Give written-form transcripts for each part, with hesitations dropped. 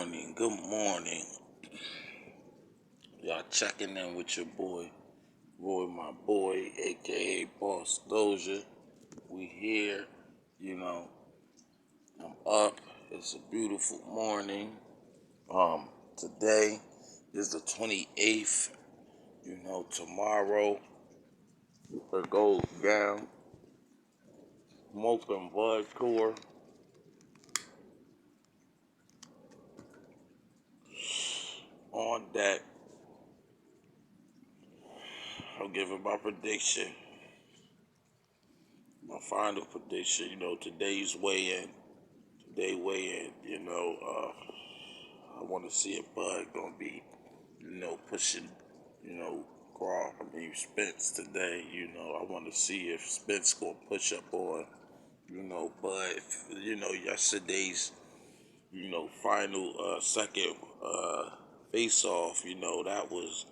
Good morning. Y'all checking in with your boy, Roy, my boy, aka Boss Doja. We here, you know. I'm up. It's a beautiful morning. Today is the 28th. Tomorrow it goes down. Smoking Bud Tour. On that, I'll give it my prediction. My final prediction, today's weigh-in. I want to see if Bud gonna be, pushing, Spence today. I want to see if Spence gonna push up on, Bud. Yesterday's, final second face off. That was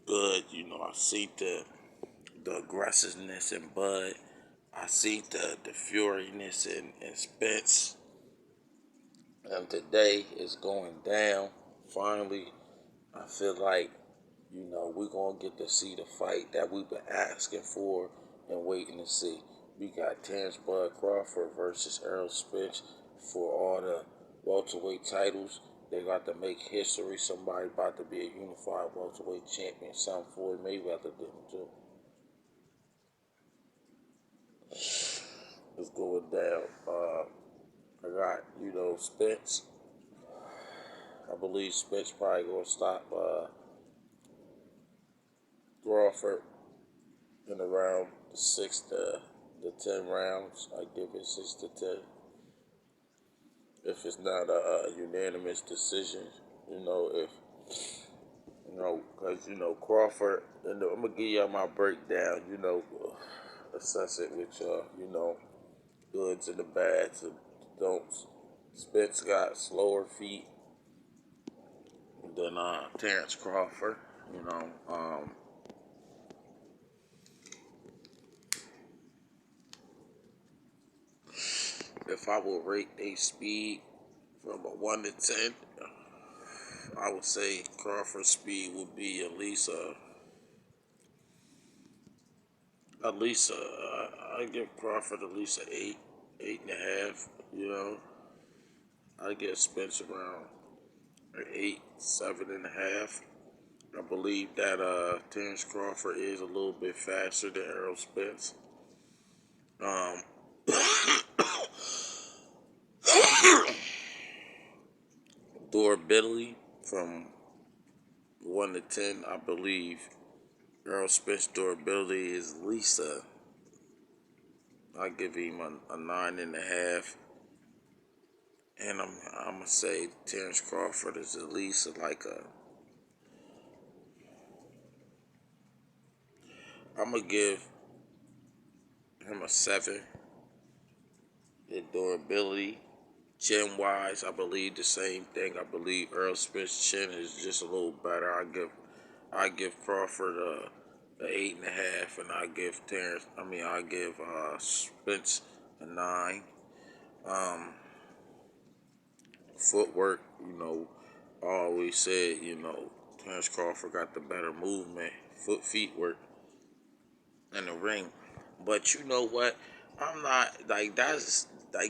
good. I see the aggressiveness in Bud. I see the furiness in Spence. And today is going down. Finally, I feel like, we're going to get to see the fight that we've been asking for and waiting to see. We got Terence Crawford versus Errol Spence for all the welterweight titles. They got to make history. Somebody about to be a unified welterweight champion. Something Floyd Mayweather did too. It's going down. I got, Spence. I believe Spence probably going to stop Crawford in around the 6 to the 10 rounds. I give it 6 to 10. If it's not a unanimous decision, because, Crawford, and I'm going to give y'all my breakdown, assess it with goods and the bads and don'ts. Spence got slower feet than Terence Crawford, If I would rate their speed from a 1 to 10, I would say Crawford's speed would be at least I give Crawford at least an 8, 8.5. I give Spence around an 8, 7.5. I believe that Terence Crawford is a little bit faster than Errol Spence. Durability from 1 to 10, I believe Errol Spence durability is at least I give him a 9.5. And I'm gonna say Terence Crawford is at least I'm gonna give him a 7 in durability. Chin wise, I believe the same thing. I believe Errol Spence's chin is just a little better. I give Crawford a 8.5, and I give Spence a 9. Footwork, I always said, Terence Crawford got the better movement, feet work in the ring. But you know what? I'm not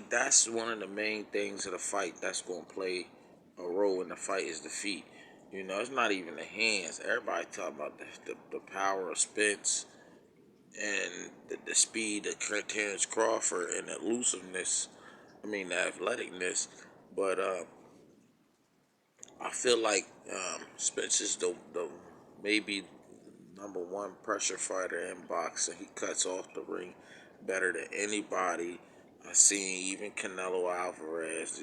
that's one of the main things of the fight that's gonna play a role in the fight is the feet. It's not even the hands. Everybody talk about the power of Spence and the speed of Terence Crawford and the elusiveness. The athleticness. But I feel like Spence is the maybe number one pressure fighter in boxing. He cuts off the ring better than anybody I've seen, even Canelo Alvarez.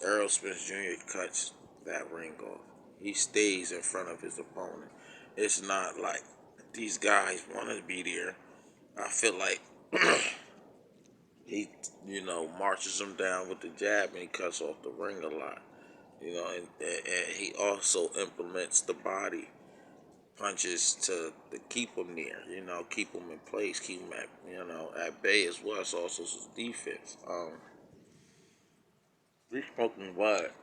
Errol Spence Jr. cuts that ring off. He stays in front of his opponent. It's not like these guys want to be there. I feel like he, marches him down with the jab and he cuts off the ring a lot. And he also implements the body punches to keep him there, keep him in place, keep him at bay as well. It's also his defense. We smoking what?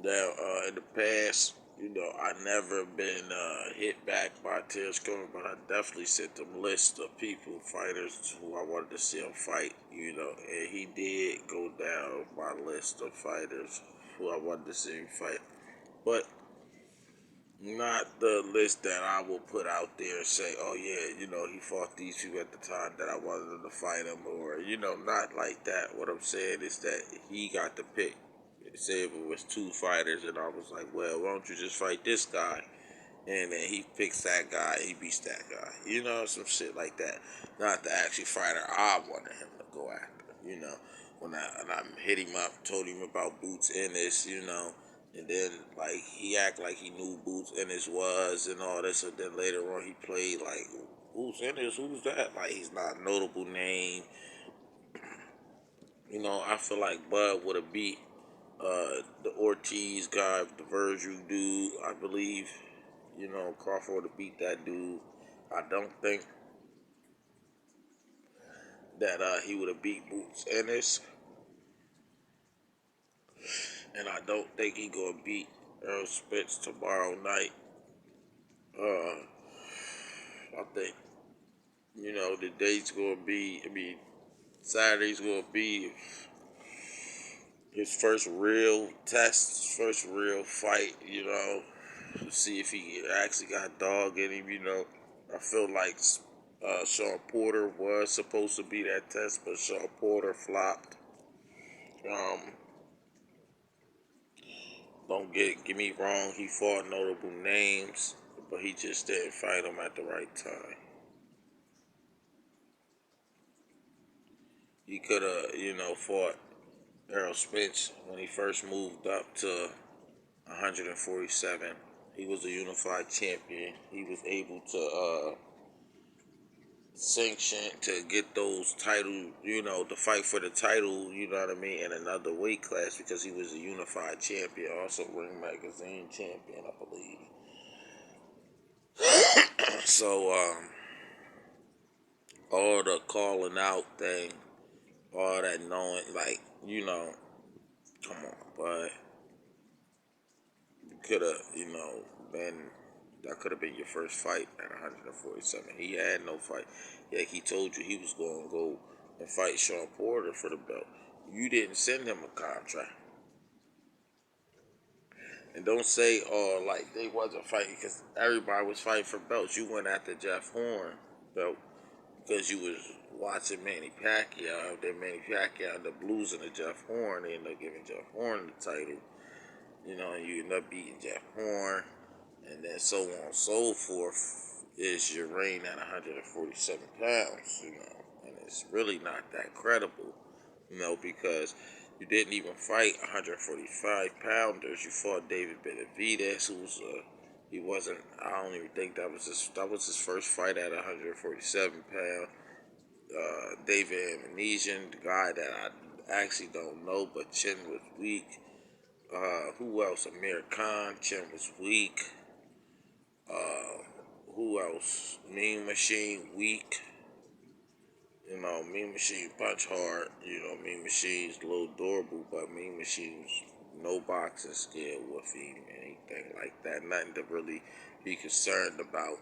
Now, in the past, I never been hit back by Terence Crawford, but I definitely sent them list of people, fighters who I wanted to see him fight, and he did go down my list of fighters who I wanted to see him fight. But not the list that I will put out there and say, oh yeah, he fought these people at the time that I wanted him to fight him, or, not like that. What I'm saying is that he got the pick. Say if it was two fighters and I was like, well, why don't you just fight this guy? And then he picks that guy, he beats that guy. Some shit like that. Not the actual fighter I wanted him to go after, When I hit him up, told him about Boots Ennis, and then like he act like he knew Boots Ennis was and all this, and then later on he played like Boots Ennis, who's that? Like he's not a notable name. I feel like Bud would have beat the Ortiz guy, the Virgil dude, I believe. Crawford would have beat that dude. I don't think that he would have beat Boots Ennis, and I don't think he gonna beat Errol Spence tomorrow night. I think the date's gonna be. Saturday's gonna be his first real test, his first real fight. To see if he actually got a dog in him. I feel like Sean Porter was supposed to be that test, but Sean Porter flopped. Um, don't get me wrong, he fought notable names, but he just didn't fight them at the right time. He could have, fought Errol Spence when he first moved up to 147. He was a unified champion. He was able to sanction to get those title, to fight for the title, in another weight class because he was a unified champion, also Ring Magazine champion, I believe. So, all the calling out thing, all that knowing, like, come on, but you could have, been, that could have been your first fight at 147. He had no fight. Yeah, he told you he was going to go and fight Sean Porter for the belt. You didn't send him a contract. And don't say, oh, like they wasn't fighting because everybody was fighting for belts. You went after Jeff Horn belt because you was watching Manny Pacquiao. Then Manny Pacquiao ended up losing to Jeff Horn. They ended up giving Jeff Horn the title. And you end up beating Jeff Horn. And then so on and so forth is your reign at 147 pounds, And it's really not that credible, because you didn't even fight 145 pounders. You fought David Benavidez, he wasn't, I don't even think that was his first fight at 147 pounds. David Indonesian, the guy that I actually don't know, but chin was weak. Who else? Amir Khan, chin was weak. Who else? Mean Machine, weak. Mean Machine punch hard. Mean Machine's a little durable, but Mean Machine's no boxing skill with him, anything like that. Nothing to really be concerned about,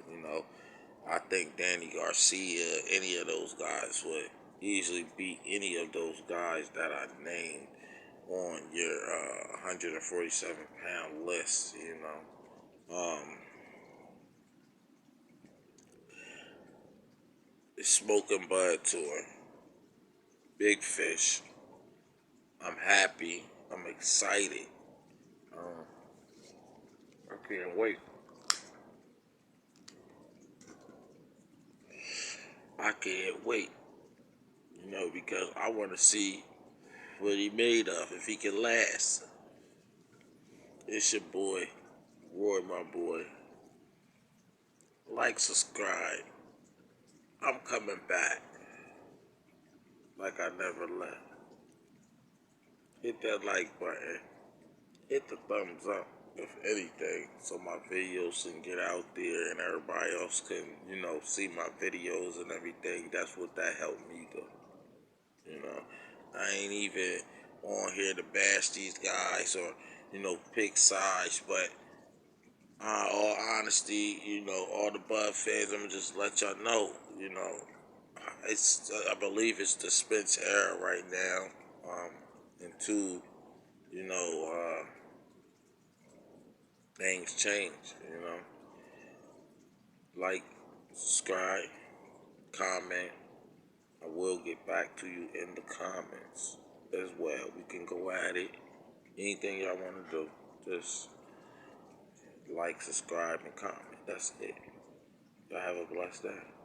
I think Danny Garcia, any of those guys would easily beat any of those guys that I named on your 147 pound list, The Smoking Bud Tour. Big Fish. I'm happy. I'm excited. I can't wait. I can't wait. Because I want to see what he made of, if he can last. It's your boy, Roy, my boy. Like, subscribe. I'm coming back like I never left. Hit that like button. Hit the thumbs up, if anything, so my videos can get out there and everybody else can, see my videos and everything. That's what that helped me do. I ain't even on here to bash these guys or pick sides, but all honesty, all the Bud fans, I'm gonna just let y'all know, I believe it's the Spence era right now. And two, you know, things change. Like, subscribe, comment. I will get back to you in the comments as well. We can go at it. Anything y'all want to do, just like, subscribe, and comment. That's it. Y'all have a blessed day.